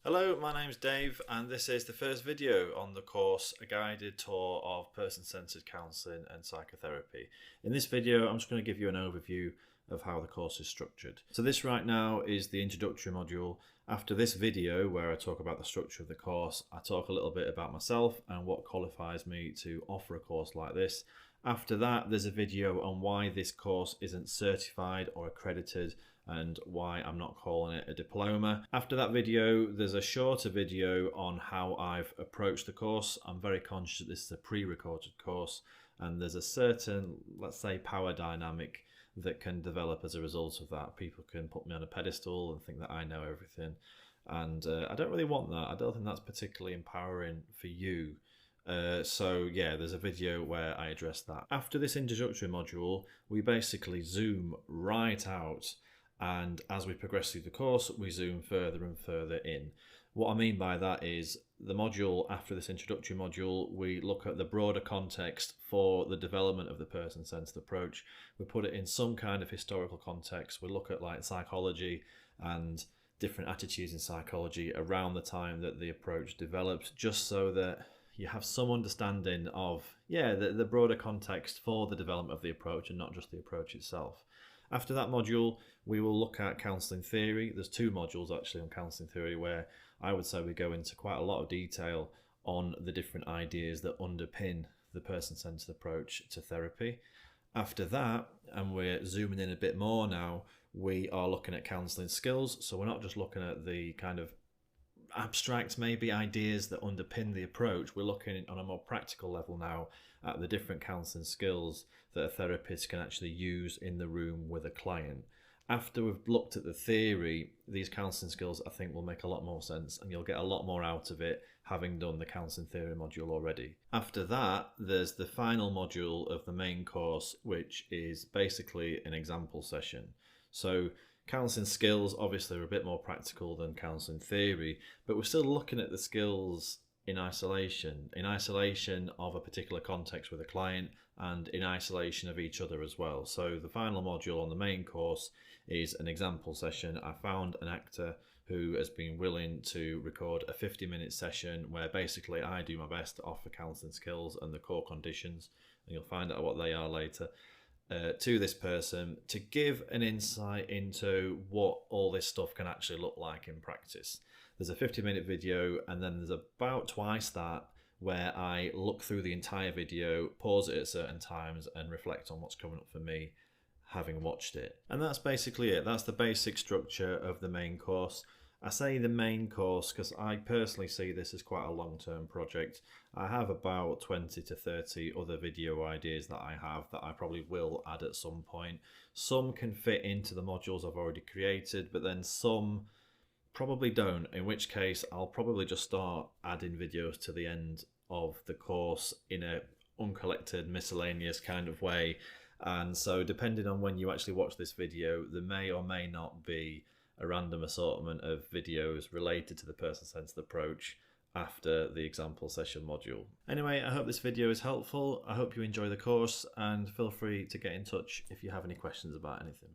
Hello, my name's Dave and this is the first video on the course A Guided Tour of Person-Centered Counselling and Psychotherapy. In this video I'm just going to give you an overview of how the course is structured. So this right now is the introductory module. After this video where I talk about the structure of the course, I talk a little bit about myself and what qualifies me to offer a course like this. After that there's a video on why this course isn't certified or accredited and why I'm not calling it a diploma. After that video, there's a shorter video on how I've approached the course. I'm very conscious that this is a pre-recorded course and there's a certain, let's say, power dynamic that can develop as a result of that. People can put me on a pedestal and think that I know everything. And I don't really want that. I don't think that's particularly empowering for you. So yeah, there's a video where I address that. After this introductory module, we basically zoom right out, and as we progress through the course, we zoom further and further in. What I mean by that is the module after this introductory module, we look at the broader context for the development of the person-centered approach. We put it in some kind of historical context. We look at like psychology and different attitudes in psychology around the time that the approach developed, just so that you have some understanding of, the broader context for the development of the approach and not just the approach itself. After that module, we will look at counselling theory. There's two modules actually on counselling theory where I would say we go into quite a lot of detail on the different ideas that underpin the person-centered approach to therapy. After that, and we're zooming in a bit more now, we are looking at counselling skills. So we're not just looking at the kind of abstract maybe ideas that underpin the approach. We're looking on a more practical level now at the different counselling skills that a therapist can actually use in the room with a client. After we've looked at the theory, these counselling skills I think will make a lot more sense and you'll get a lot more out of it having done the counselling theory module already. After that, there's the final module of the main course, which is basically an example session. So counselling skills obviously are a bit more practical than counselling theory, but we're still looking at the skills in isolation of a particular context with a client and in isolation of each other as well. So the final module on the main course is an example session. I found an actor who has been willing to record a 50-minute session where basically I do my best to offer counselling skills and the core conditions, and you'll find out what they are later, to this person to give an insight into what all this stuff can actually look like in practice. There's a 50-minute video and then there's about twice that where I look through the entire video, pause it at certain times and reflect on what's coming up for me having watched it. And that's basically it. That's the basic structure of the main course. I say the main course because I personally see this as quite a long-term project. I have about 20 to 30 other video ideas that I have that I probably will add at some point. Some can fit into the modules I've already created, but then some probably don't, in which case I'll probably just start adding videos to the end of the course in a uncollected miscellaneous kind of way. And so depending on when you actually watch this video, there may or may not be a random assortment of videos related to the person-centered approach after the example session module. Anyway, I hope this video is helpful. I hope you enjoy the course and feel free to get in touch if you have any questions about anything.